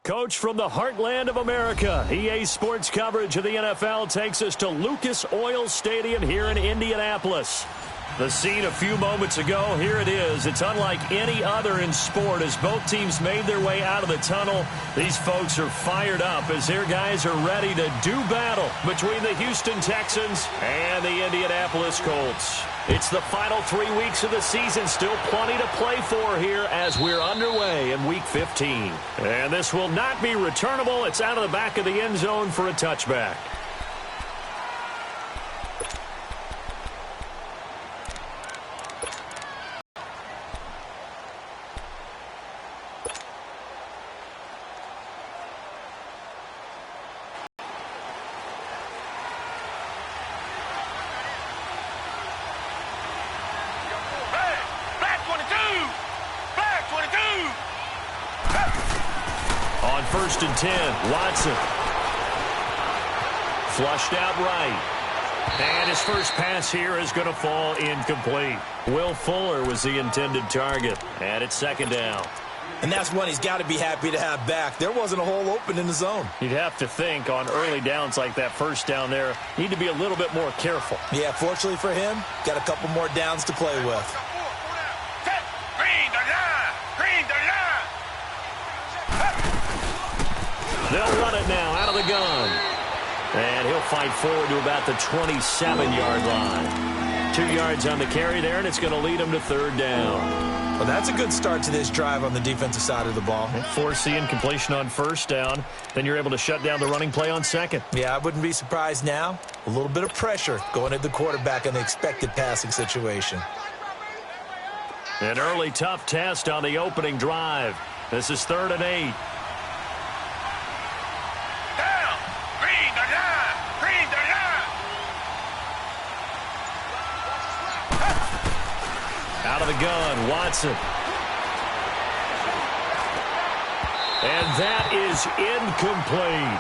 Coach, from the heartland of America, EA Sports coverage of the NFL takes us to Lucas Oil Stadium here in Indianapolis. The scene a few moments ago, here it is. It's unlike any other in sport as both teams made their way out of the tunnel. These folks are fired up as their guys are ready to do battle between the Houston Texans and the Indianapolis Colts. It's the final 3 weeks of the season, still plenty to play for here as we're underway in Week 15. And this will not be returnable. It's out of the back of the end zone for a touchback. On 1st and 10, Watson. Flushed out right. And his first pass here is going to fall incomplete. Will Fuller was the intended target. And it's 2nd down. And that's one he's got to be happy to have back. There wasn't a hole open in the zone. You'd have to think on early downs like that first down there, need to be a little bit more careful. Yeah, fortunately for him, got a couple more downs to play with. They'll run it now out of the gun. And he'll fight forward to about the 27-yard line. 2 yards on the carry there, and it's going to lead him to 3rd down. Well, that's a good start to this drive on the defensive side of the ball. Force the incompletion on 1st down. Then you're able to shut down the running play on 2nd. Yeah, I wouldn't be surprised now. A little bit of pressure going at the quarterback in the expected passing situation. An early tough test on the opening drive. This is 3rd and 8. Out of the gun, Watson. And that is incomplete.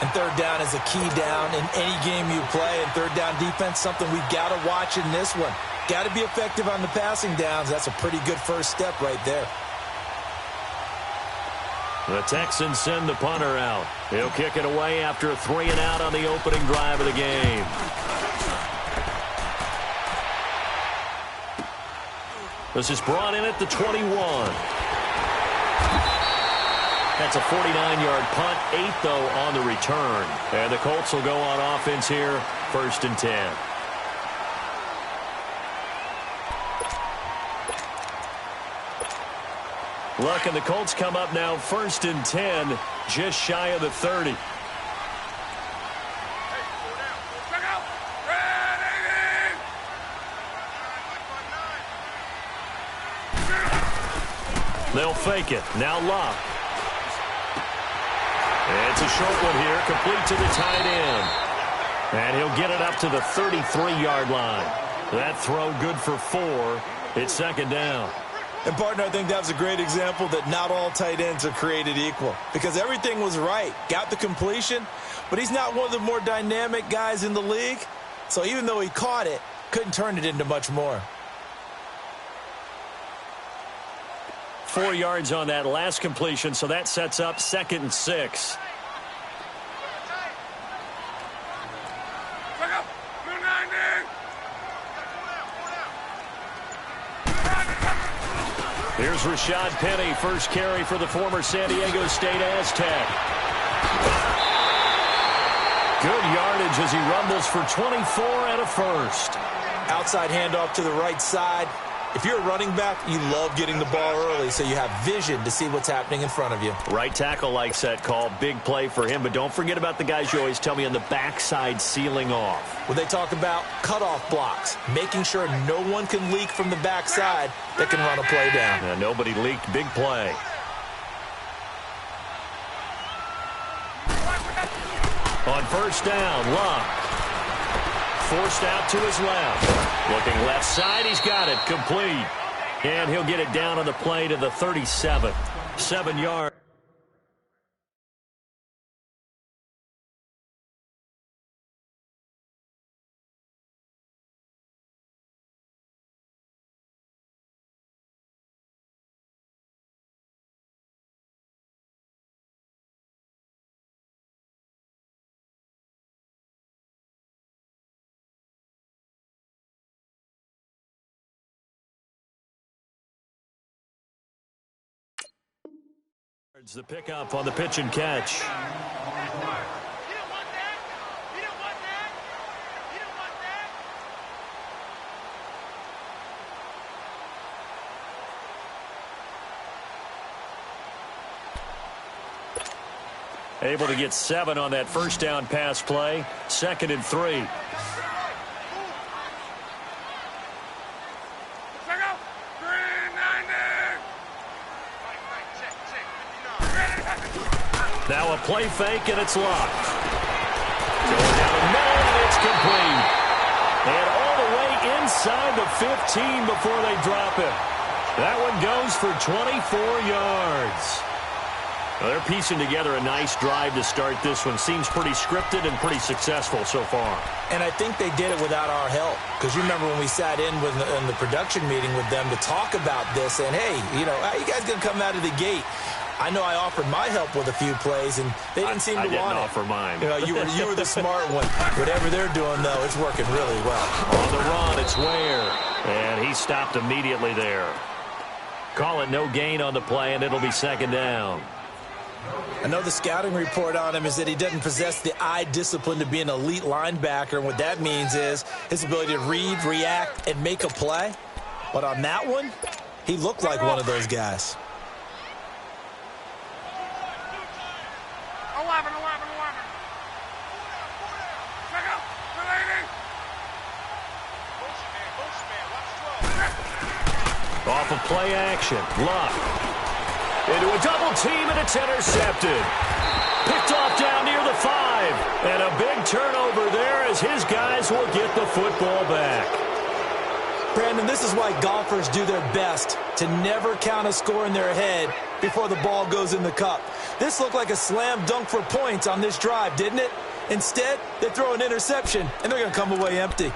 And 3rd down is a key down in any game you play. And 3rd down defense, something we've got to watch in this one. Got to be effective on the passing downs. That's a pretty good first step right there. The Texans send the punter out. He'll kick it away after a 3-and-out on the opening drive of the game. This is brought in at the 21. That's a 49-yard punt, 8 though on the return. And the Colts will go on offense here, 1st and 10. Look, and the Colts come up now 1st and 10, just shy of the 30. They'll fake it. Now Luck. It's a short one here, complete to the tight end. And he'll get it up to the 33-yard line. That throw good for 4. It's 2nd down. And, partner, I think that was a great example that not all tight ends are created equal. Because everything was right. Got the completion, but he's not one of the more dynamic guys in the league. So even though he caught it, couldn't turn it into much more. 4 yards on that last completion, so that sets up 2nd and 6. Here's Rashad Penny, first carry for the former San Diego State Aztec. Good yardage as he rumbles for 24 and a first. Outside handoff to the right side. If you're a running back, you love getting the ball early so you have vision to see what's happening in front of you. Right tackle likes that call. Big play for him, but don't forget about the guys you always tell me on the backside sealing off. When they talk about cutoff blocks, making sure no one can leak from the backside that can run a play down. And nobody leaked. Big play. On 1st down, Luck. Forced out to his left. Looking left side, he's got it. Complete. And he'll get it down on the play to the 37. 7 yards. The pickup on the pitch and catch. Able to get 7 on that first down pass play. 2nd and 3. Now a play fake, and it's locked. Going down the middle, and it's complete. And all the way inside the 15 before they drop it. That one goes for 24 yards. Well, they're piecing together a nice drive to start this one. Seems pretty scripted and pretty successful so far. And I think they did it without our help. Because you remember when we sat in the production meeting with them to talk about this, and, hey, how you guys going to come out of the gate? I know I offered my help with a few plays, and they didn't seem to want it. I didn't offer mine. You were the smart one. Whatever they're doing, though, it's working really well. On the run, it's Ware. And he stopped immediately there. Call it no gain on the play, and it'll be 2nd down. I know the scouting report on him is that he doesn't possess the eye discipline to be an elite linebacker, and what that means is his ability to read, react, and make a play. But on that one, he looked like one of those guys. 11. Off of play action. Luck. Into a double team, and it's intercepted. Picked off down near the 5. And a big turnover there as his guys will get the football back. Brandon, this is why golfers do their best to never count a score in their head before the ball goes in the cup. This looked like a slam dunk for points on this drive, didn't it? Instead, they throw an interception, and they're going to come away empty.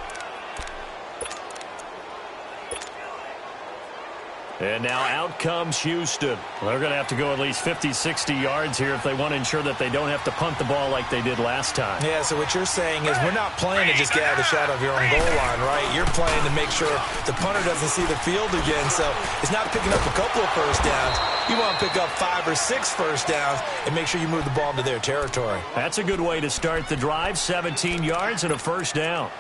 And now out comes Houston. They're going to have to go at least 50, 60 yards here if they want to ensure that they don't have to punt the ball like they did last time. Yeah, so what you're saying is we're not playing to just get out of the shadow of your own goal line, right? You're playing to make sure the punter doesn't see the field again. So it's not picking up a couple of first downs. You want to pick up 5 or 6 first downs and make sure you move the ball into their territory. That's a good way to start the drive. 17 yards and a first down.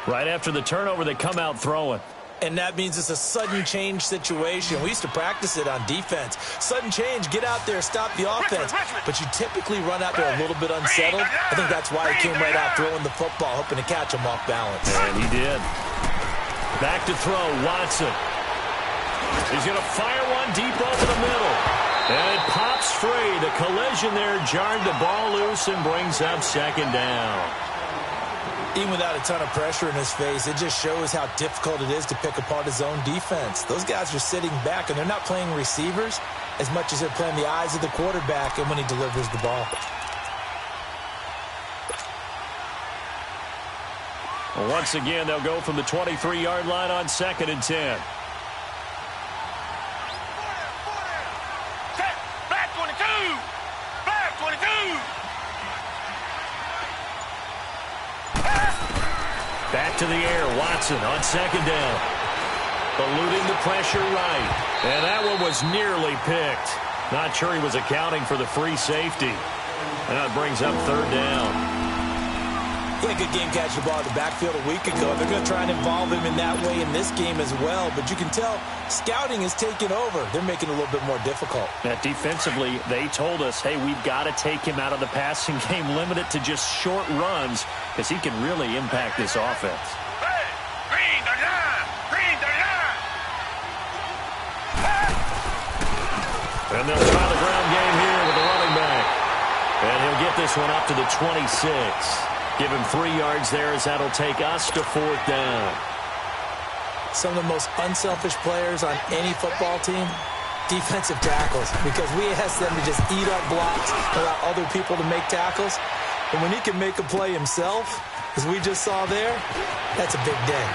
Right after the turnover, they come out throwing. And that means it's a sudden change situation. We used to practice it on defense. Sudden change, get out there, stop the offense. But you typically run out there a little bit unsettled. I think that's why he came right out throwing the football, hoping to catch him off balance. And he did. Back to throw, Watson. He's going to fire one deep over the middle. And it pops free. The collision there jarred the ball loose and brings up 2nd down. Even without a ton of pressure in his face, it just shows how difficult it is to pick apart his own defense. Those guys are sitting back, and they're not playing receivers as much as they're playing the eyes of the quarterback and when he delivers the ball. Well, once again, they'll go from the 23-yard line on 2nd and 10. Back 22! Back 22! Back to the air, Watson on 2nd down. Eluding the pressure right. And that one was nearly picked. Not sure he was accounting for the free safety. And that brings up 3rd down. He had a good game catching the ball in the backfield a week ago. They're going to try and involve him in that way in this game as well. But you can tell scouting is taking over. They're making it a little bit more difficult. Now, defensively, they told us, hey, we've got to take him out of the passing game, limit it to just short runs, because he can really impact this offense. Hey, green 39! Green 39! And they'll try the ground game here with the running back. And he'll get this one up to the 26. Give him 3 yards there as that'll take us to 4th down. Some of the most unselfish players on any football team, defensive tackles, because we ask them to just eat up blocks, allow other people to make tackles. And when he can make a play himself, as we just saw there, that's a big day.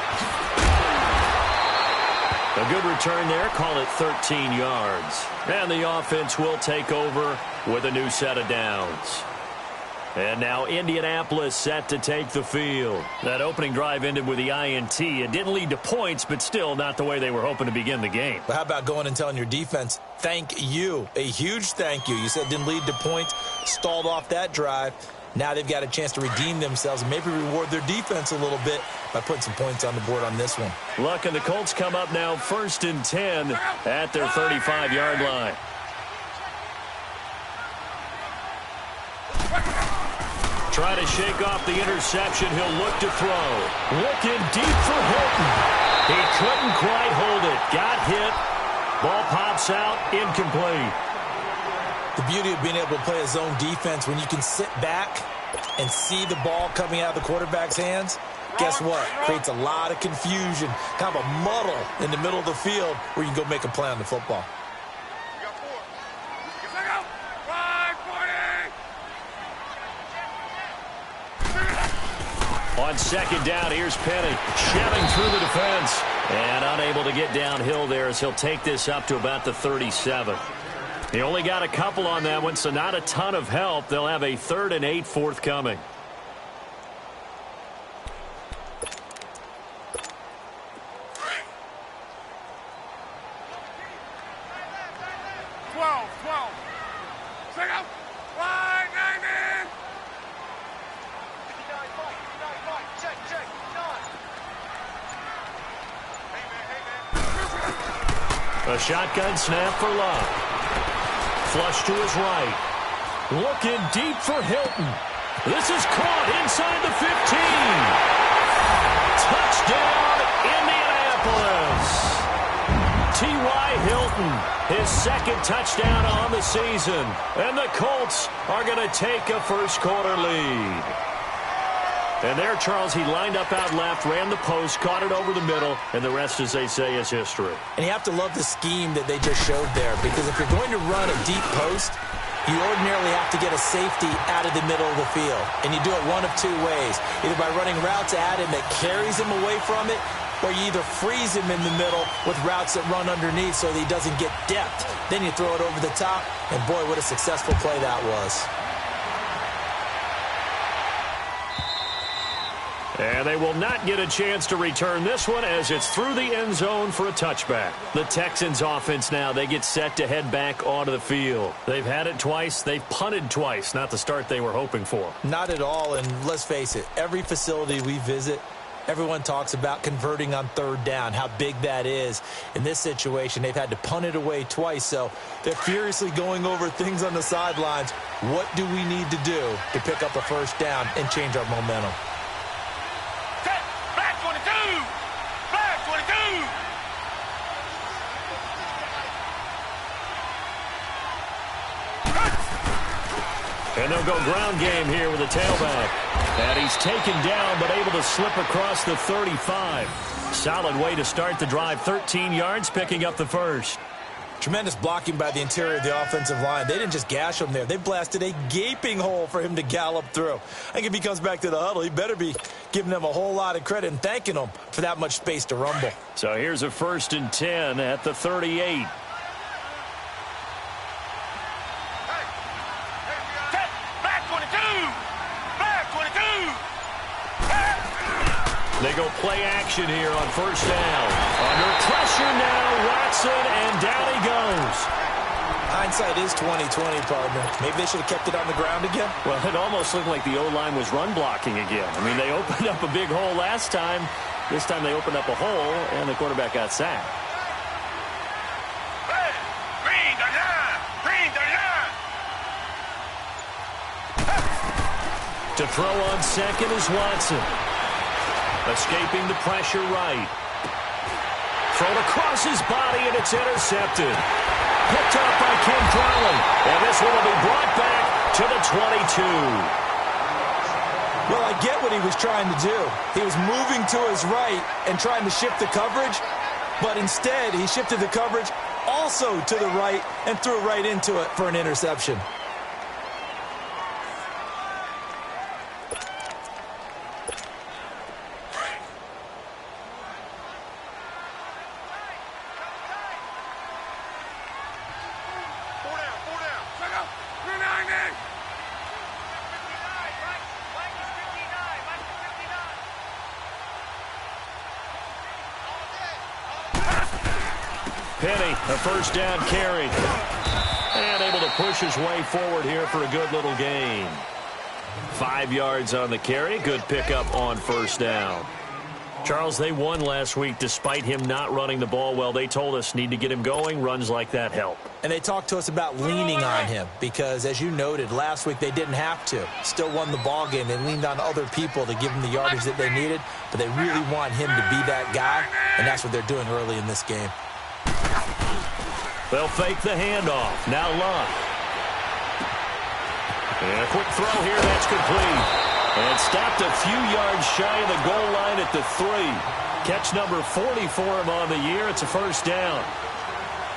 A good return there, call it 13 yards. And the offense will take over with a new set of downs. And now Indianapolis set to take the field. That opening drive ended with the INT. It didn't lead to points, but still not the way they were hoping to begin the game. But how about going and telling your defense, thank you, a huge thank you. You said it didn't lead to points, stalled off that drive. Now they've got a chance to redeem themselves and maybe reward their defense a little bit by putting some points on the board on this one. Look, and the Colts come up now 1st and 10 at their 35-yard line. Try to shake off the interception. He'll look to throw. Looking deep for Hilton. He couldn't quite hold it. Got hit. Ball pops out. Incomplete. The beauty of being able to play a zone defense when you can sit back and see the ball coming out of the quarterback's hands, guess what? Creates a lot of confusion, kind of a muddle in the middle of the field where you can go make a play on the football. On 2nd down, here's Penny shoving through the defense and unable to get downhill there as he'll take this up to about the 37. He only got a couple on that one, so not a ton of help. They'll have a 3rd and 8 forthcoming. A shotgun snap for Love. Flush to his right. Looking deep for Hilton. This is caught inside the 15. Touchdown, Indianapolis. T.Y. Hilton, his 2nd touchdown on the season. And the Colts are going to take a first-quarter lead. And there, Charles, he lined up out left, ran the post, caught it over the middle, and the rest, as they say, is history. And you have to love the scheme that they just showed there, because if you're going to run a deep post, you ordinarily have to get a safety out of the middle of the field. And you do it one of two ways, either by running routes at him that carries him away from it, or you either freeze him in the middle with routes that run underneath so that he doesn't get depth. Then you throw it over the top, and boy, what a successful play that was. And they will not get a chance to return this one as it's through the end zone for a touchback. The Texans offense now, they get set to head back onto the field. They've had it twice. They've punted twice. Not the start they were hoping for. Not at all, and let's face it, every facility we visit, everyone talks about converting on 3rd down, how big that is. In this situation, they've had to punt it away twice, so they're furiously going over things on the sidelines. What do we need to do to pick up a 1st down and change our momentum? And they'll go ground game here with a tailback. And he's taken down but able to slip across the 35. Solid way to start the drive. 13 yards, picking up the 1st. Tremendous blocking by the interior of the offensive line. They didn't just gash him there. They blasted a gaping hole for him to gallop through. I think if he comes back to the huddle, he better be giving them a whole lot of credit and thanking them for that much space to rumble. So here's a 1st and 10 at the 38. They go play action here on 1st down. Under pressure now, Watson, and down he goes. Hindsight is 20/20, partner. Maybe they should have kept it on the ground again. Well, it almost looked like the O-line was run blocking again. I mean, they opened up a big hole last time. This time they opened up a hole, and the quarterback got sacked. Hey, green the line. Green the line. To throw on 2nd is Watson. Escaping the pressure right. Thrown across his body, and it's intercepted. Picked up by Ken Crowley. And this one will be brought back to the 22. Well, I get what he was trying to do. He was moving to his right and trying to shift the coverage, but instead he shifted the coverage also to the right and threw right into it for an interception. Penny, a first down carry. And able to push his way forward here for a good little gain. 5 yards on the carry. Good pickup on first down. Charles, they won last week despite him not running the ball well. They told us need to get him going. Runs like that help. And they talked to us about leaning on him because, as you noted, last week they didn't have to. Still won the ball game. They leaned on other people to give them the yardage that they needed, but they really want him to be that guy, and that's what they're doing early in this game. They'll fake the handoff. Now Love. And a quick throw here. That's complete. And stopped a few yards shy of the goal line at the 3. Catch number 40 for him on the year. It's a first down.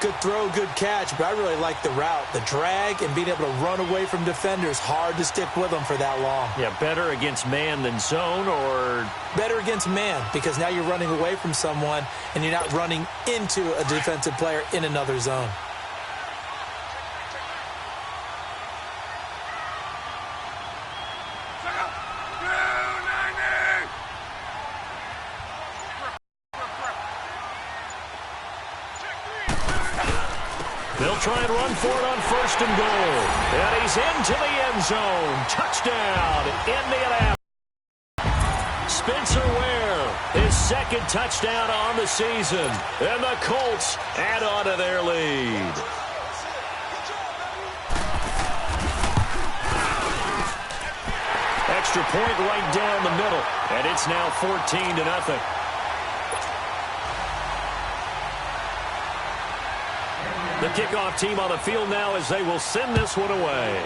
Good throw, good catch, but I really like the route. The drag and being able to run away from defenders, hard to stick with them for that long. Yeah, better against man than zone, or? Better against man, because now you're running away from someone and you're not running into a defensive player in another zone. They'll try and run for it on first and goal. And he's into the end zone. Touchdown, Indianapolis. Spencer Ware, his second touchdown on the season. And the Colts add on to their lead. Extra point right down the middle. And it's now 14-0. The kickoff team on the field now as they will send this one away.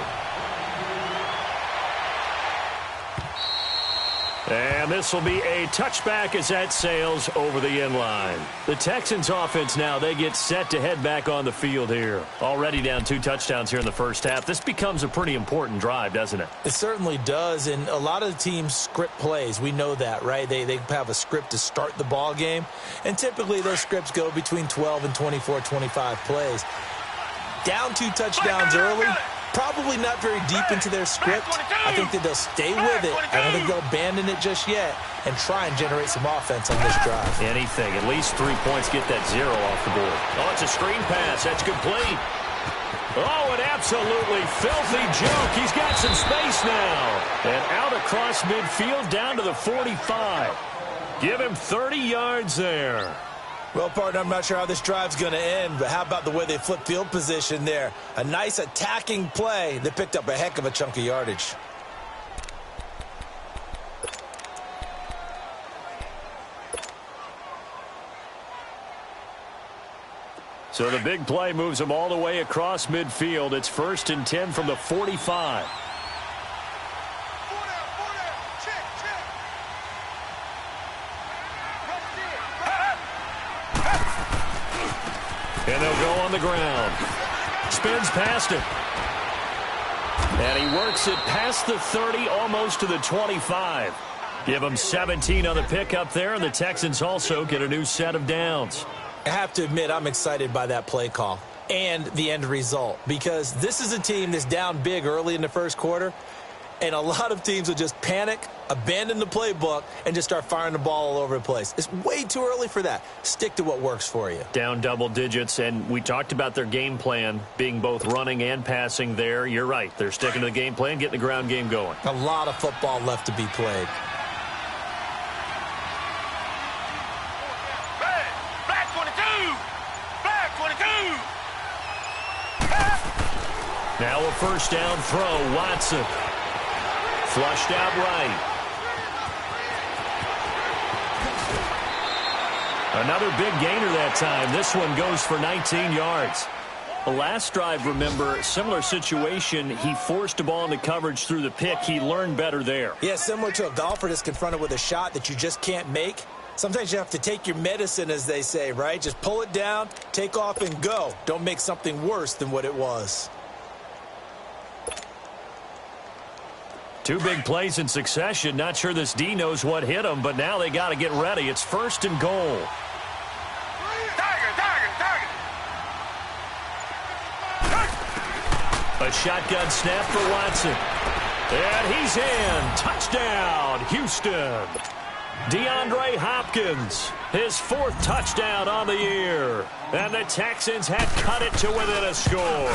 And this will be a touchback as that sails over the end line. The Texans offense now, they get set to head back on the field here. Already down 2 touchdowns here in the first half. This becomes a pretty important drive, doesn't it? It certainly does, and a lot of the teams script plays. We know that, right? They have a script to start the ball game, and typically those scripts go between 12 and 24, 25 plays. Down 2 touchdowns early. Probably not very deep into their script. I think that they'll stay with it. I don't think they'll abandon it just yet and try and generate some offense on this drive. Anything. At least 3 points. Get that 0 off the board. Oh, it's a screen pass. That's complete. Oh, an absolutely filthy joke. He's got some space now. And out across midfield down to the 45. Give him 30 yards there. Well, partner, I'm not sure how this drive's going to end, but how about the way they flip field position there? A nice attacking play that picked up a heck of a chunk of yardage. So the big play moves them all the way across midfield. It's 1st and 10 from the 45. And they'll go on the ground. Spins past it. And he works it past the 30, almost to the 25. Give them 17 on the pickup there, and the Texans also get a new set of downs. I have to admit, I'm excited by that play call and the end result, because this is a team that's down big early in the first quarter, and a lot of teams will just panic, abandon the playbook, and just start firing the ball all over the place. It's way too early for that. Stick to what works for you. Down double digits, and we talked about their game plan being both running and passing there. You're right. They're sticking to the game plan, getting the ground game going. A lot of football left to be played. Flag 22! Flag 22! Now a first down throw. Watson. Flushed out right. Another big gainer that time. This one goes for 19 yards. The last drive, remember, similar situation. He forced the ball into coverage through the pick. He learned better there. Yeah, similar to a golfer that's confronted with a shot that you just can't make. Sometimes you have to take your medicine, as they say, right? Just pull it down, take off, and go. Don't make something worse than what it was. 2 big plays in succession. Not sure this D knows what hit him, but now they got to get ready. It's 1st and goal. A shotgun snap for Watson. And he's in. Touchdown, Houston. DeAndre Hopkins, his 4th touchdown on the year. And the Texans had cut it to within a score.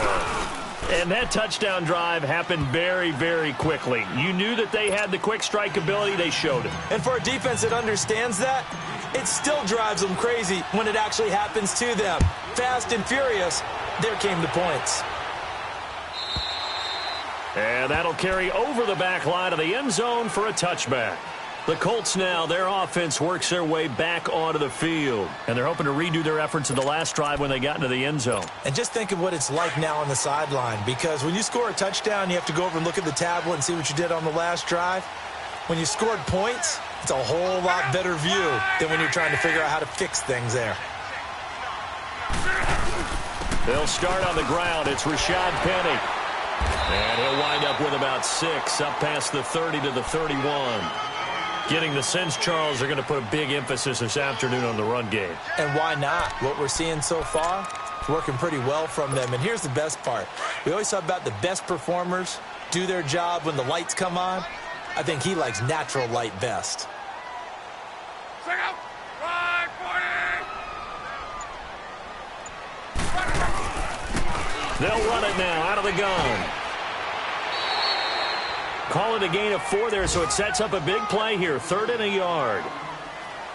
And that touchdown drive happened very, very quickly. You knew that they had the quick strike ability. They showed it. And for a defense that understands that, it still drives them crazy when it actually happens to them. Fast and furious, there came the points. And that'll carry over the back line of the end zone for a touchback. The Colts now, their offense works their way back onto the field. And they're hoping to redo their efforts in the last drive when they got into the end zone. And just think of what it's like now on the sideline. Because when you score a touchdown, you have to go over and look at the tablet and see what you did on the last drive. When you scored points, it's a whole lot better view than when you're trying to figure out how to fix things there. They'll start on the ground. It's Rashad Penny. And he'll wind up with about 6, up past the 30 to the 31. Getting the sense, Charles, they're going to put a big emphasis this afternoon on the run game. And why not? What we're seeing so far, working pretty well from them. And here's the best part. We always talk about the best performers do their job when the lights come on. I think he likes natural light best. They'll run it now out of the gun. Call it a gain of 4 there, so it sets up a big play here. 3rd and a yard.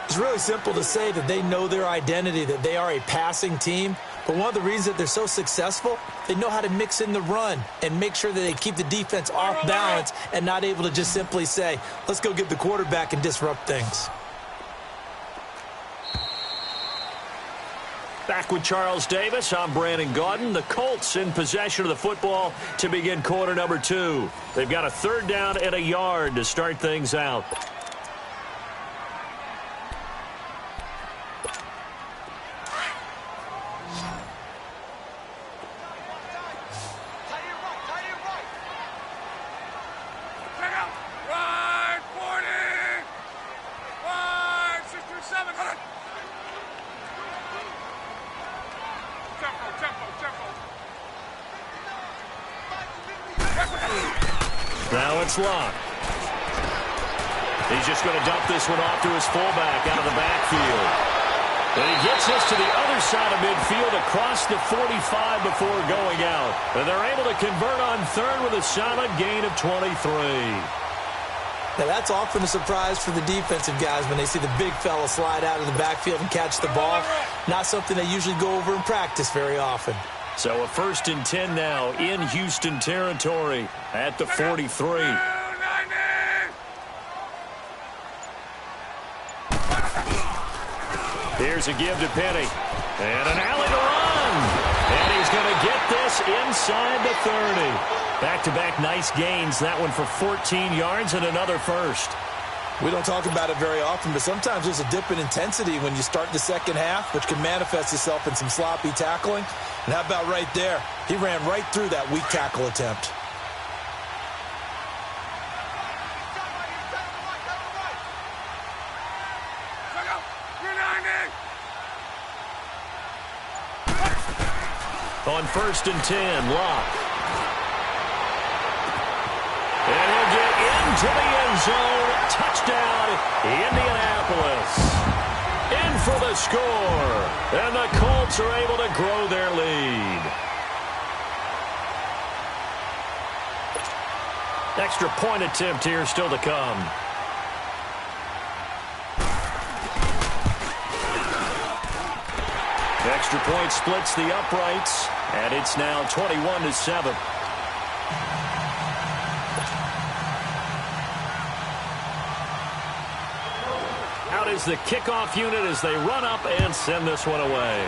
It's really simple to say that they know their identity, that they are a passing team. But one of the reasons that they're so successful, they know how to mix in the run and make sure that they keep the defense off balance and not able to just simply say, let's go get the quarterback and disrupt things. Back with Charles Davis, I'm Brandon Gaudin. The Colts in possession of the football to begin quarter number 2. They've got a 3rd down and a yard to start things out. Now it's Locke. He's just going to dump this one off to his fullback out of the backfield. And he gets this to the other side of midfield across the 45 before going out. And they're able to convert on 3rd with a solid gain of 23. Now that's often a surprise for the defensive guys when they see the big fella slide out of the backfield and catch the ball. Not something they usually go over in practice very often. So a 1st and 10 now in Houston territory at the 43. Here's a give to Penny. And an alley to run. And he's going to get this inside the 30. Back-to-back nice gains. That one for 14 yards and another 1st. We don't talk about it very often, but sometimes there's a dip in intensity when you start the second half, which can manifest itself in some sloppy tackling. And how about right there? He ran right through that weak tackle attempt. On 1st and 10, Locke. And he'll get into the end zone. Touchdown, Indianapolis. In for the score. And the Colts are able to grow their lead. Extra point attempt here still to come. Extra point splits the uprights, and it's now 21-7. Out is the kickoff unit as they run up and send this one away.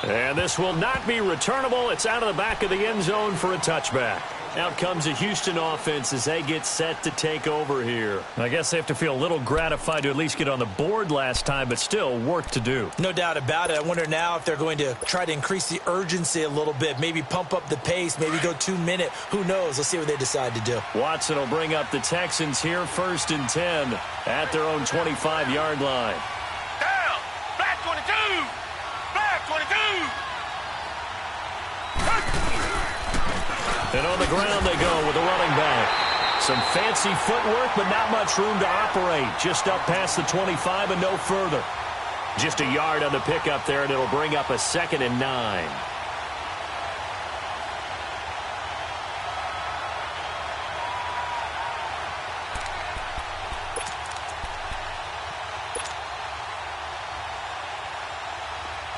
And this will not be returnable. It's out of the back of the end zone for a touchback. Out comes the Houston offense as they get set to take over here. I guess they have to feel a little gratified to at least get on the board last time, but still work to do. No doubt about it. I wonder now if they're going to try to increase the urgency a little bit, maybe pump up the pace, maybe go 2-minute. Who knows? Let's see what they decide to do. Watson will bring up the Texans here, 1st and 10 at their own 25-yard line. Down. Back 22. Back 22. And on the ground they go with the running back. Some fancy footwork, but not much room to operate. Just up past the 25 and no further. Just a yard on the pickup there, and it'll bring up a 2nd and 9.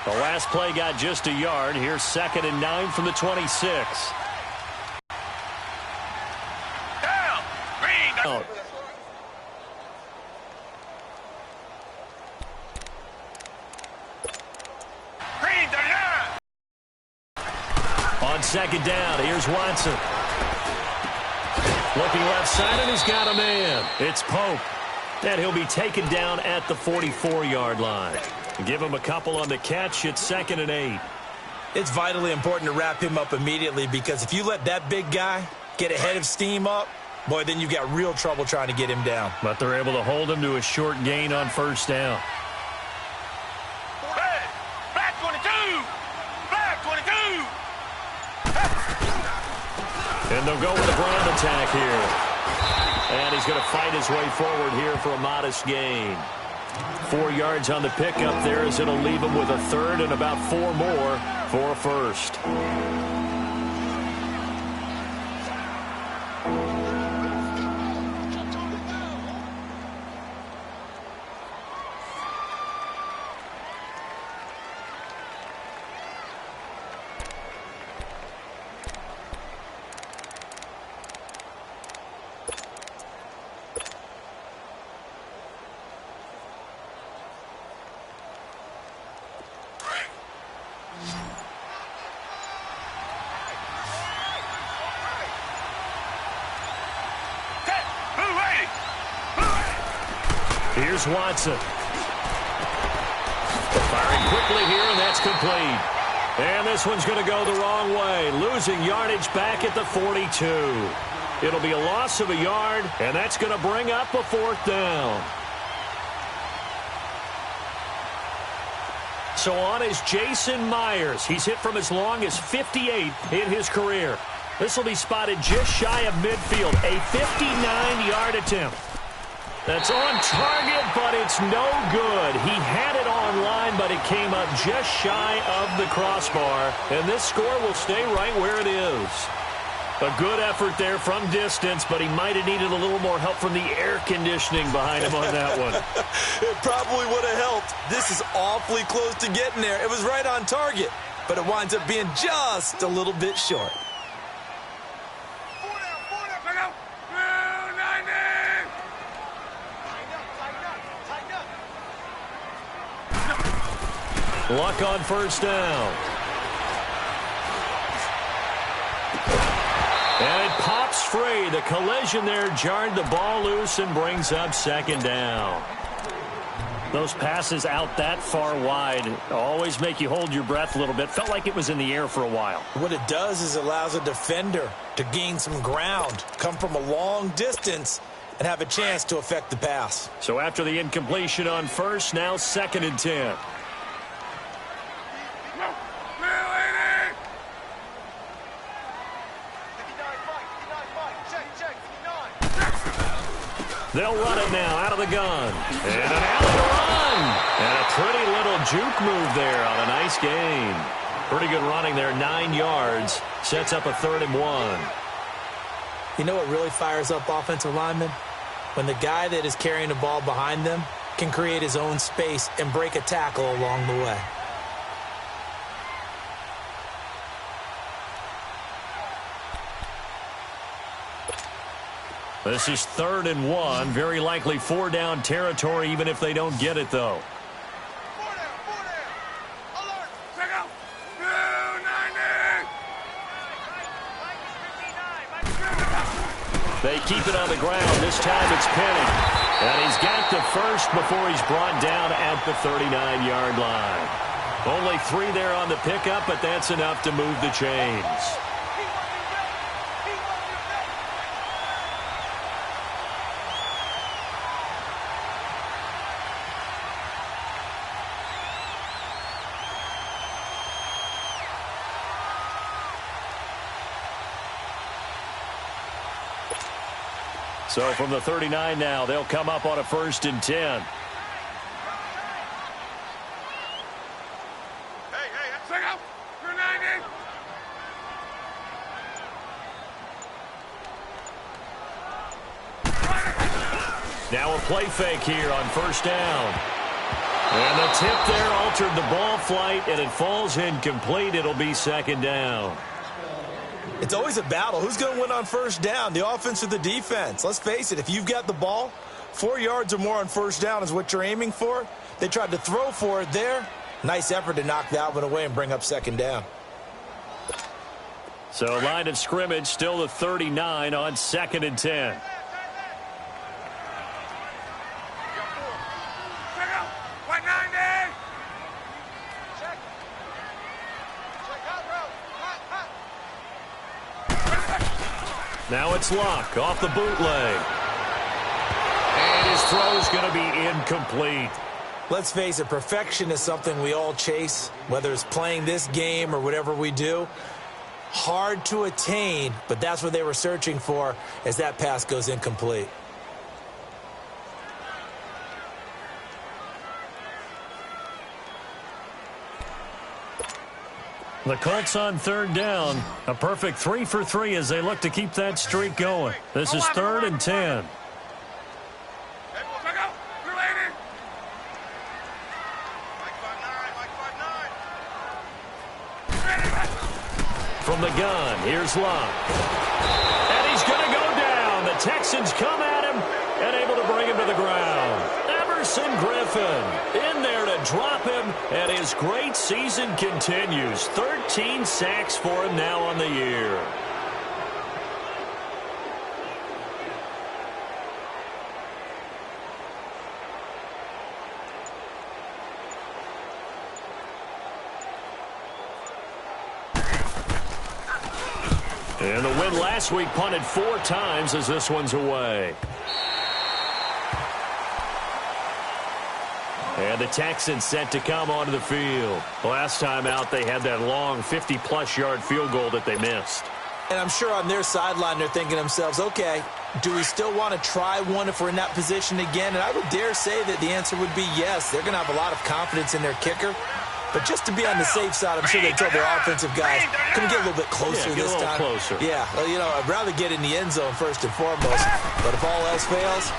The last play got just a yard. Here's 2nd and 9 from the 26. Down. Green. Out. Green, 39. On 2nd down, here's Watson. Looking left side, and he's got a man. It's Pope. And he'll be taken down at the 44-yard line. Give him a couple on the catch. It's 2nd and 8. It's vitally important to wrap him up immediately because if you let that big guy get a head of steam up, boy, then you got real trouble trying to get him down. But they're able to hold him to a short gain on 1st down. Red. Black 22. Black 22. And they'll go with the ground attack here. And he's going to fight his way forward here for a modest gain. 4 yards on the pickup there as it'll leave him with a 3rd and about 4 more for a 1st. Here's Watson. Firing quickly here, and that's complete. And this one's going to go the wrong way, losing yardage back at the 42. It'll be a loss of a yard, and that's going to bring up a 4th down. So on is Jason Myers. He's hit from as long as 58 in his career. This will be spotted just shy of midfield, a 59-yard attempt. That's on target, but it's no good. He had it on line, but it came up just shy of the crossbar. And this score will stay right where it is. A good effort there from distance, but he might have needed a little more help from the air conditioning behind him on that one. It probably would have helped. This is awfully close to getting there. It was right on target, but it winds up being just a little bit short. Luck on 1st down. And it pops free. The collision there jarred the ball loose and brings up 2nd down. Those passes out that far wide always make you hold your breath a little bit. Felt like it was in the air for a while. What it does is it allows a defender to gain some ground, come from a long distance, and have a chance to affect the pass. So after the incompletion on 1st, now 2nd and 10. They'll run it now out of the gun. And an alley run. And a pretty little juke move there on a nice gain. Pretty good running there, 9 yards. Sets up a 3rd and 1. You know what really fires up offensive linemen? When the guy that is carrying the ball behind them can create his own space and break a tackle along the way. This is 3rd and 1. Very likely 4-down territory, even if they don't get it, though. They keep it on the ground. This time it's Penny. And he's got the 1st before he's brought down at the 39-yard line. Only 3 there on the pickup, but that's enough to move the chains. So from the 39 now, they'll come up on a 1st and 10. Now a play fake here on 1st down. And the tip there altered the ball flight, and it falls incomplete. It'll be 2nd down. It's always a battle. Who's going to win on 1st down, the offense or the defense? Let's face it, if you've got the ball, 4 yards or more on 1st down is what you're aiming for. They tried to throw for it there. Nice effort to knock that one away and bring up 2nd down. So line of scrimmage, still the 39 on 2nd and 10. Now it's Luck off the bootleg. And his throw is going to be incomplete. Let's face it, perfection is something we all chase, whether it's playing this game or whatever we do. Hard to attain, but that's what they were searching for as that pass goes incomplete. The Colts on 3rd down. A perfect 3 for 3 as they look to keep that streak going. This is 3rd and 10. From the gun, here's Luck. And he's going to go down. The Texans come at him and able to bring him to the ground. Emerson Griffin in there to drop him, and his great season continues. 13 sacks for him now on the year. And the win last week punted 4 times as this one's away. And the Texans set to come onto the field. Last time out, they had that long 50-plus yard field goal that they missed. And I'm sure on their sideline, they're thinking to themselves, okay, do we still want to try one if we're in that position again? And I would dare say that the answer would be yes. They're going to have a lot of confidence in their kicker. But just to be on the safe side, I'm sure they told their offensive guys, can we get a little bit closer this time? Closer. Yeah, well, you know, I'd rather get in the end zone first and foremost. But if all else fails,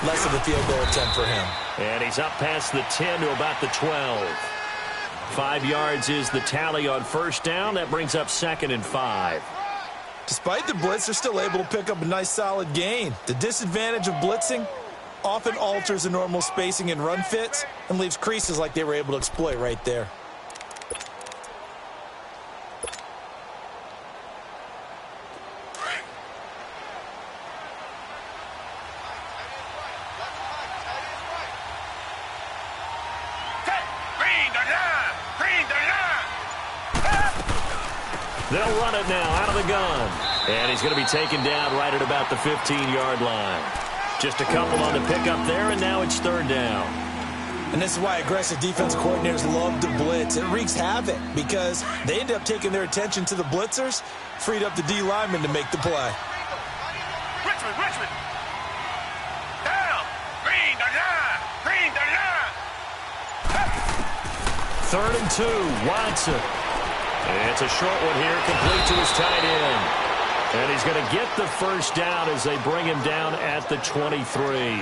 less of a field goal attempt for him. And he's up past the 10 to about the 12. 5 yards is the tally on 1st down. That brings up 2nd and 5. Despite the blitz, they're still able to pick up a nice solid gain. The disadvantage of blitzing often alters the normal spacing and run fits and leaves creases like they were able to exploit right there. They'll run it now out of the gun. And he's going to be taken down right at about the 15-yard line. Just a couple on the pickup there, and now it's 3rd down. And this is why aggressive defense coordinators love to blitz. It wreaks havoc because they end up taking their attention to the blitzers, freed up the D lineman to make the play. Richmond. Down. Green, the line. Green, the line. 3rd and 2, Watson. And it's a short one here, complete to his tight end. And he's going to get the 1st down as they bring him down at the 23.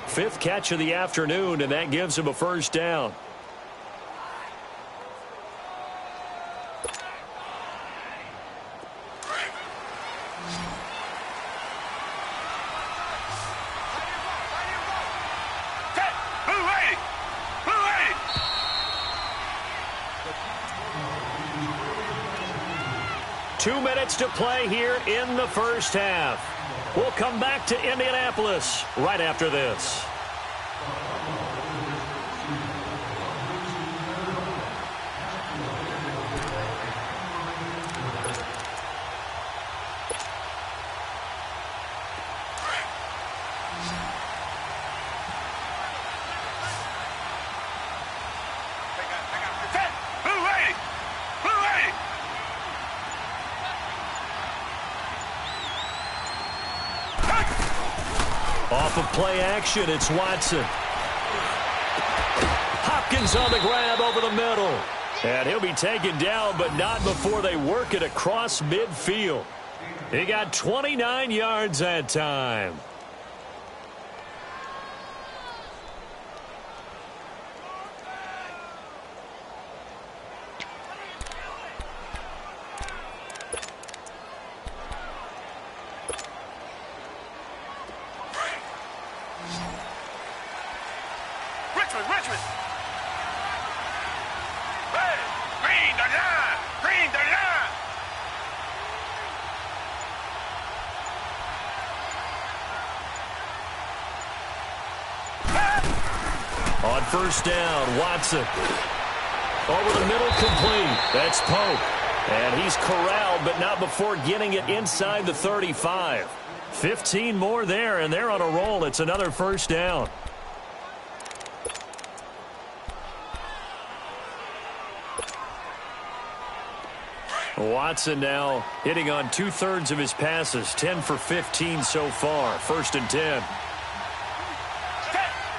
5th catch of the afternoon, and that gives him a 1st down. Blue 80. 2 minutes to play here in the 1st half. We'll come back to Indianapolis right after this. Off of play action, it's Watson. Hopkins on the grab over the middle. And he'll be taken down, but not before they work it across midfield. He got 29 yards that time. Richmond. Hey, green the line. Green the line. On first down, Watson. Over the middle, complete. That's Pope. And he's corralled, but not before getting it inside the 35. 15 more there, and they're on a roll. It's another first down. Watson now hitting on 2/3 of his passes, 10 for 15 so far. 1st and 10.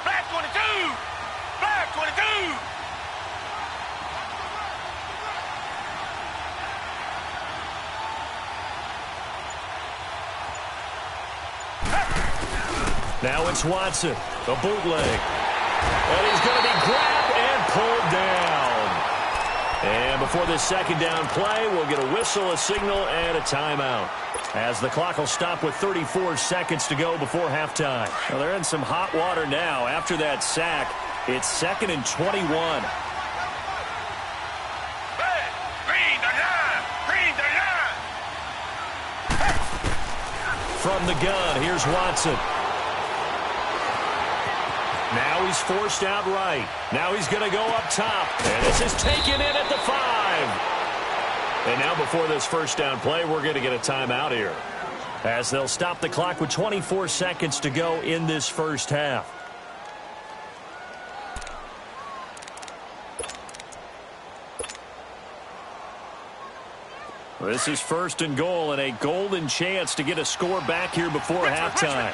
Back 22. Back 22. Now it's Watson, the bootleg. And he's going to be grabbed and pulled down. And before this second down play, we'll get a whistle, a signal, and a timeout, as the clock will stop with 34 seconds to go before halftime. Well, they're in some hot water now. After that sack, it's 2nd and 21. Hey, green the line. Green the line. From the gun, here's Watson. Now he's forced out right. Now he's going to go up top. And this is taken in at the 5. And now before this first down play, we're going to get a timeout here, as they'll stop the clock with 24 seconds to go in this first half. This is 1st and goal and a golden chance to get a score back here before halftime.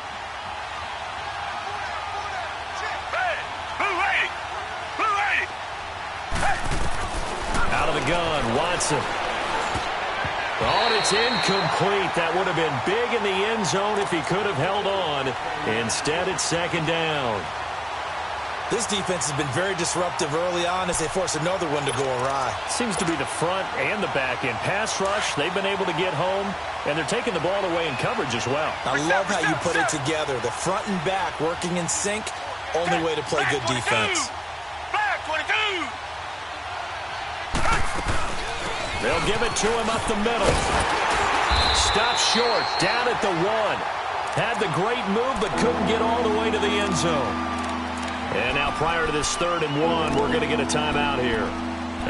Gun, Watson. Oh, and it's incomplete. That would have been big in the end zone if he could have held on. Instead, it's 2nd down. This defense has been very disruptive early on as they force another one to go awry. Seems to be the front and the back end. Pass rush, they've been able to get home, and they're taking the ball away in coverage as well. I love how you put it together. The front and back working in sync, only way to play good defense. Back 22. They'll give it to him up the middle. Stop short, down at the 1. Had the great move, but couldn't get all the way to the end zone. And now prior to this 3rd and 1, we're going to get a timeout here,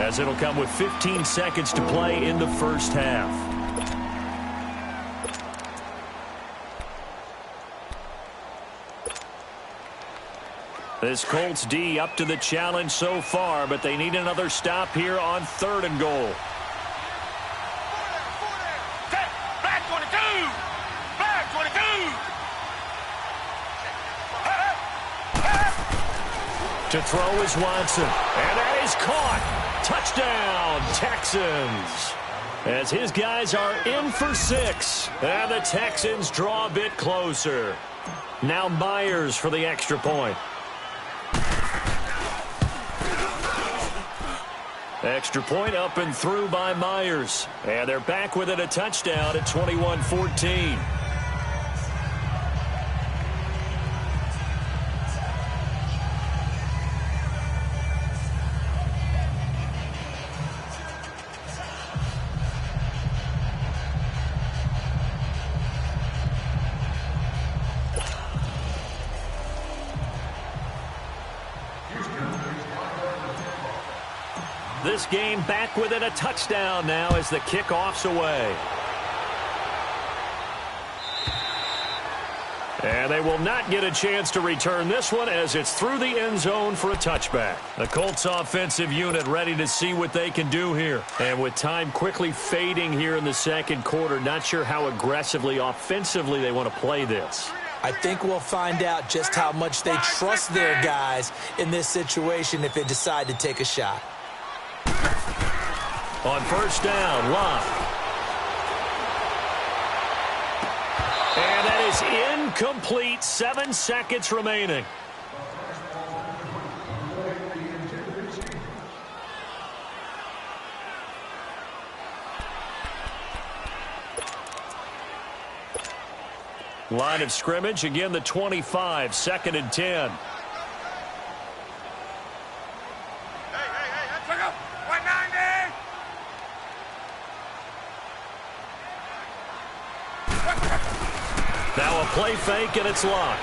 as it'll come with 15 seconds to play in the first half. This Colts D up to the challenge so far, but they need another stop here on 3rd and goal. Back 22. Back 22. To throw is Watson, and that is caught. Touchdown, Texans. As his guys are in for 6, and the Texans draw a bit closer. Now Myers for the extra point. Extra point up and through by Myers. And they're back with it, a touchdown at 21-14. This game back within a touchdown now as the kickoff's away. And they will not get a chance to return this one as it's through the end zone for a touchback. The Colts offensive unit ready to see what they can do here. And with time quickly fading here in the second quarter, not sure how aggressively, offensively they want to play this. I think we'll find out just how much they trust their guys in this situation if they decide to take a shot. On first down, Locke. And that is incomplete. 7 seconds remaining. Line of scrimmage, again the 25, 2nd and 10. Now a play fake, and it's Locke.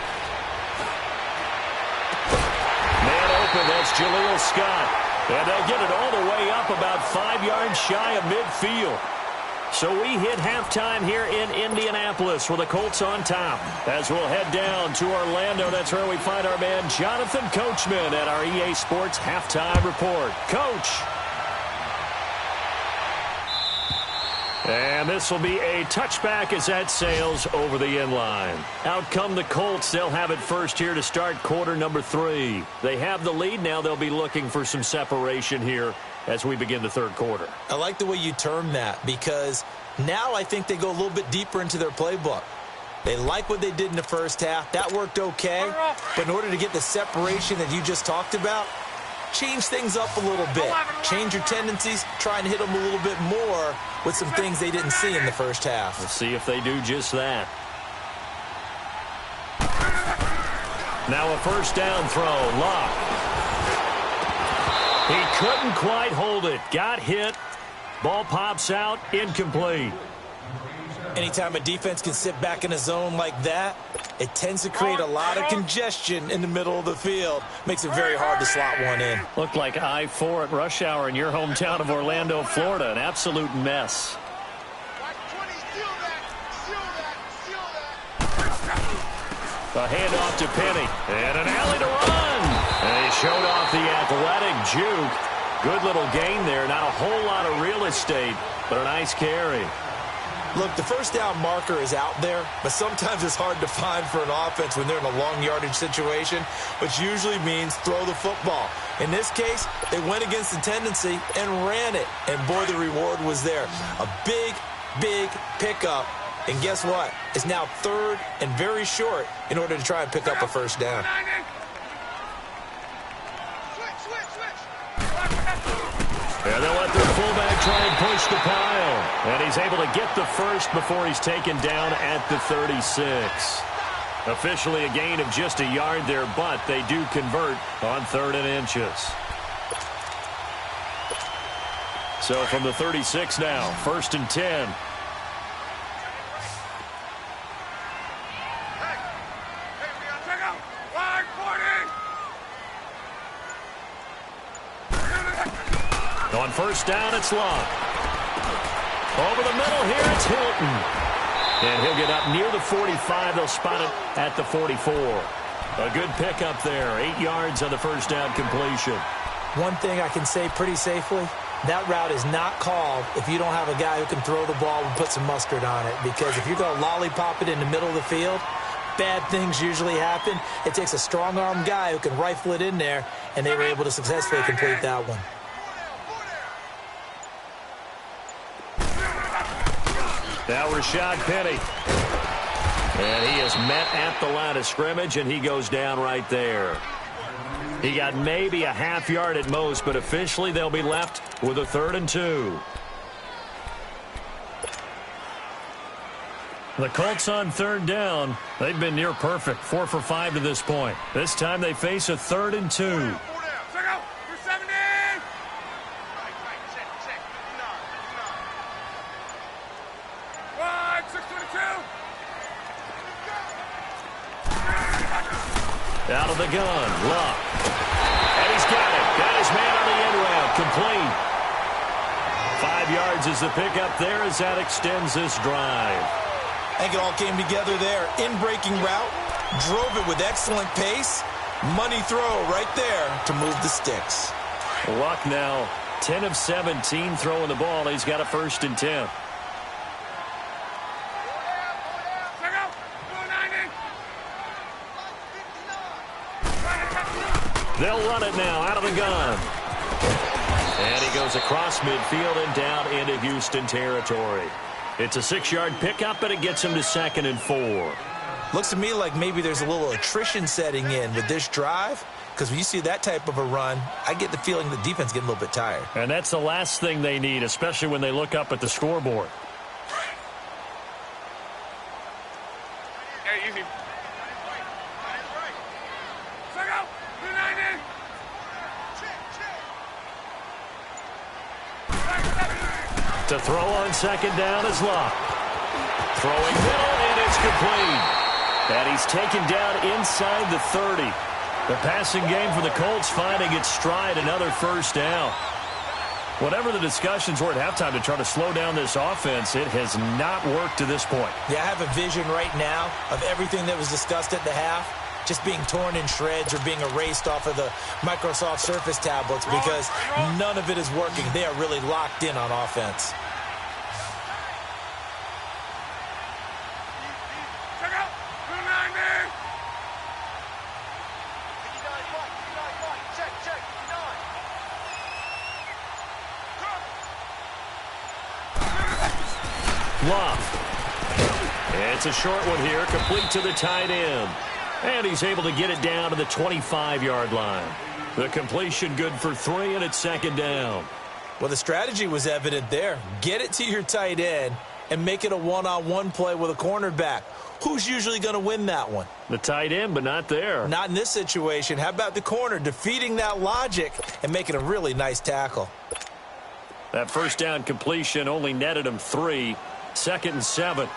Man open, that's Jaleel Scott. And they'll get it all the way up about 5 yards shy of midfield. So we hit halftime here in Indianapolis with the Colts on top. As we'll head down to Orlando, that's where we find our man Jonathan Coachman at our EA Sports Halftime Report. Coach. And this will be a touchback as that sails over the end line. Out come the Colts. They'll have it first here to start quarter number 3. They have the lead. Now they'll be looking for some separation here as we begin the third quarter. I like the way you term that because now I think they go a little bit deeper into their playbook. They like what they did in the first half. That worked okay. But in order to get the separation that you just talked about, change things up a little bit. Change your tendencies. Try and hit them a little bit more with some things they didn't see in the first half. We'll see if they do just that. Now a first down throw. Locke. He couldn't quite hold it. Got hit. Ball pops out. Incomplete. Anytime a defense can sit back in a zone like that, it tends to create a lot of congestion in the middle of the field. Makes it very hard to slot one in. Looked like I-4 at rush hour in your hometown of Orlando, Florida. An absolute mess. A handoff to Penny. And an alley to run. And he showed off the athletic juke. Good little gain there. Not a whole lot of real estate, but a nice carry. Look, the first down marker is out there, but sometimes it's hard to find for an offense when they're in a long yardage situation, which usually means throw the football. In this case, they went against the tendency and ran it. And, boy, the reward was there. A big, big pickup. And guess what? It's now third and very short in order to try and pick up a first down. And they'll let their fullback try and push the pile. And he's able to get the first before he's taken down at the 36. Officially a gain of just a yard there, but they do convert on 3rd and inches. So from the 36 now, 1st and 10. On first down, it's Locke. Over the middle here, it's Hilton. And he'll get up near the 45. They'll spot it at the 44. A good pickup there. 8 yards on the first down completion. One thing I can say pretty safely, that route is not called if you don't have a guy who can throw the ball and put some mustard on it. Because if you're going to lollipop it in the middle of the field, bad things usually happen. It takes a strong-armed guy who can rifle it in there, and they were able to successfully complete that one. Now Rashad Penny. And he is met at the line of scrimmage, and he goes down right there. He got maybe a half yard at most, but officially they'll be left with a 3rd and 2. The Colts on 3rd down. They've been near perfect. 4 for 5 to this point. This time they face a 3rd and 2. Out of the gun, Locke. And he's got it. Got his man on the end route. Complete. 5 yards is the pickup there as that extends this drive. I think it all came together there. In-breaking route. Drove it with excellent pace. Money throw right there to move the sticks. Locke now 10 of 17 throwing the ball. He's got a 1st and 10. They'll run it now out of the gun. And he goes across midfield and down into Houston territory. It's a 6-yard pickup, and it gets him to 2nd and 4. Looks to me like maybe there's a little attrition setting in with this drive, because when you see that type of a run, I get the feeling the defense getting a little bit tired. And that's the last thing they need, especially when they look up at the scoreboard. Hey, easy. To throw on 2nd down is Locke. Throwing middle, and it's complete. And he's taken down inside the 30. The passing game for the Colts finding its stride, another first down. Whatever the discussions were at halftime to try to slow down this offense, it has not worked to this point. Yeah, I have a vision right now of everything that was discussed at the half just being torn in shreds or being erased off of the Microsoft Surface tablets because none of it is working. They are really locked in on offense. Love. It's a short one here, complete to the tight end. And he's able to get it down to the 25-yard line. The completion good for 3, and it's 2nd down. Well, the strategy was evident there. Get it to your tight end and make it a one-on-one play with a cornerback. Who's usually going to win that one? The tight end, but not there. Not in this situation. How about the corner defeating that logic and making a really nice tackle? That first down completion only netted him 3. 2nd and 7.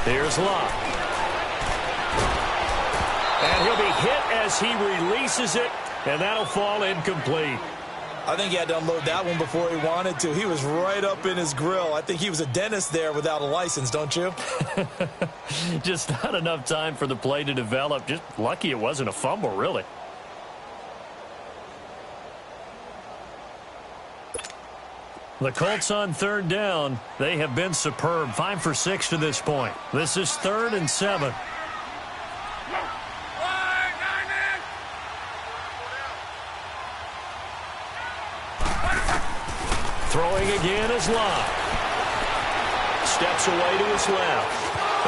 Here's Locke. And he'll be hit as he releases it, and that'll fall incomplete. I think he had to unload that one before he wanted to. He was right up in his grill. I think he was a dentist there without a license, don't you? Just not enough time for the play to develop. Just lucky it wasn't a fumble, really. The Colts on 3rd down. They have been superb. 5 for 6 to this point. This is 3rd and 7. Throwing again is Locke. Steps away to his left.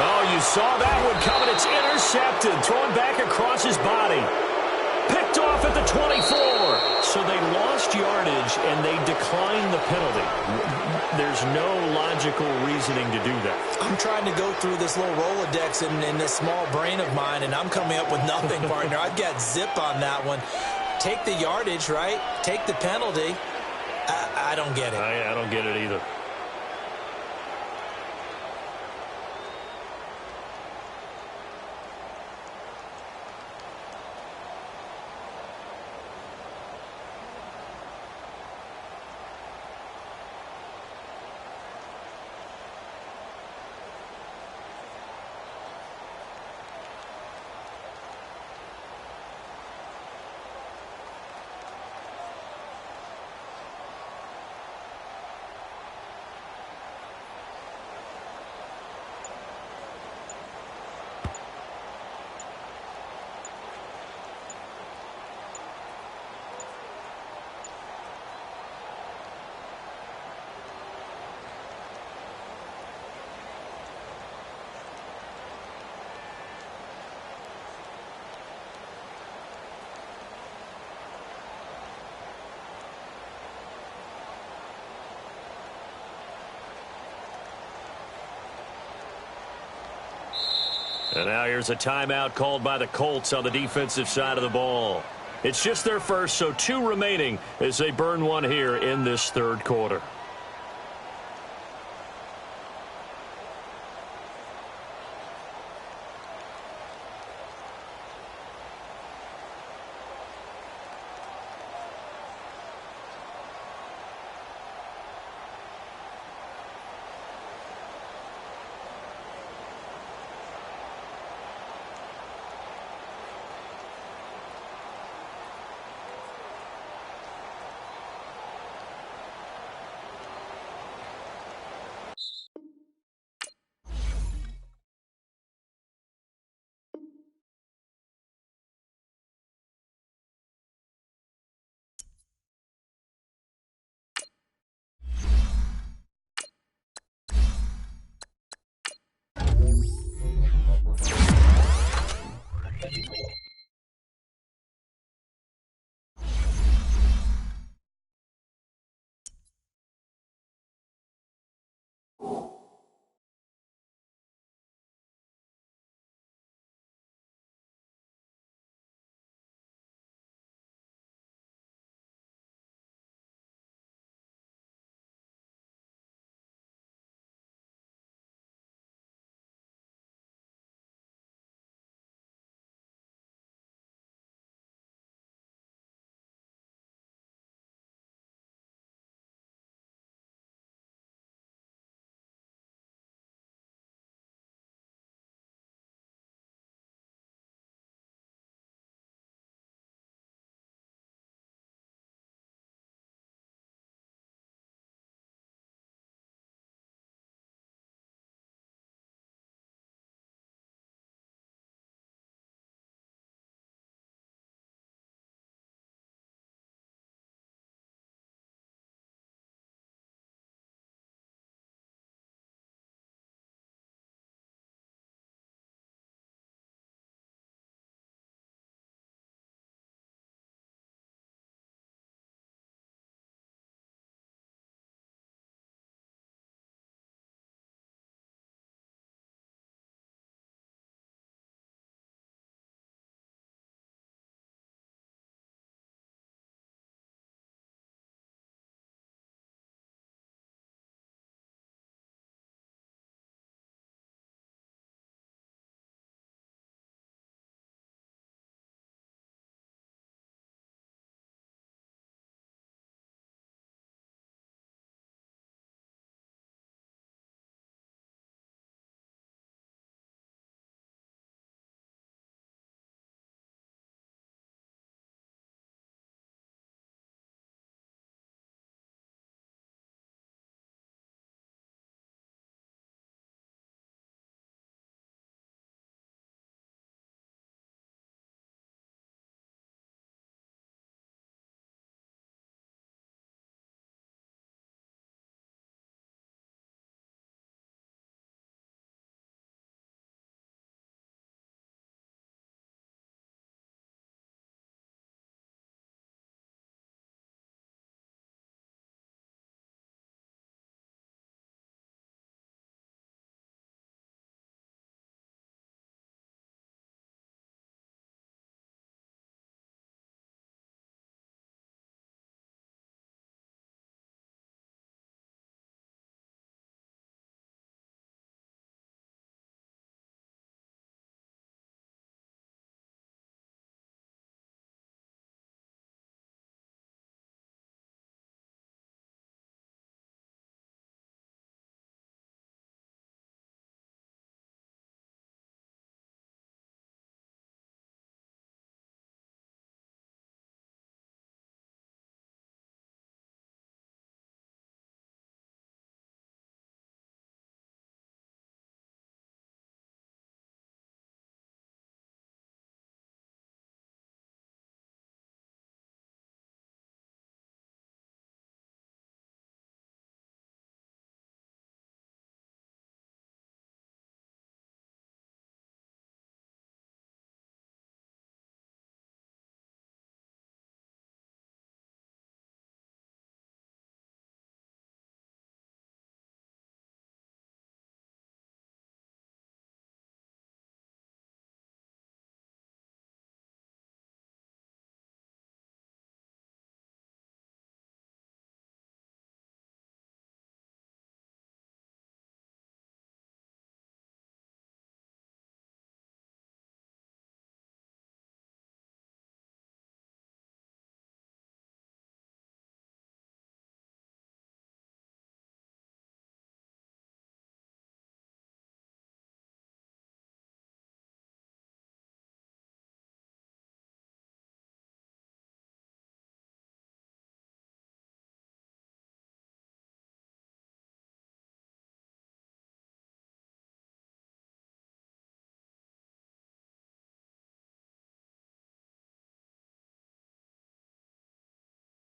Oh, you saw that one coming. It's intercepted. Thrown back across his body. Picked off at the 24. So they lost yardage, and they declined the penalty. There's no logical reasoning to do that. I'm trying to go through this little Rolodex in this small brain of mine, and I'm coming up with nothing, partner. I've got zip on that one. Take the yardage, right? Take the penalty. I don't get it. I don't get it either. And now here's a timeout called by the Colts on the defensive side of the ball. It's just their first, so 2 remaining as they burn one here in this 3rd quarter.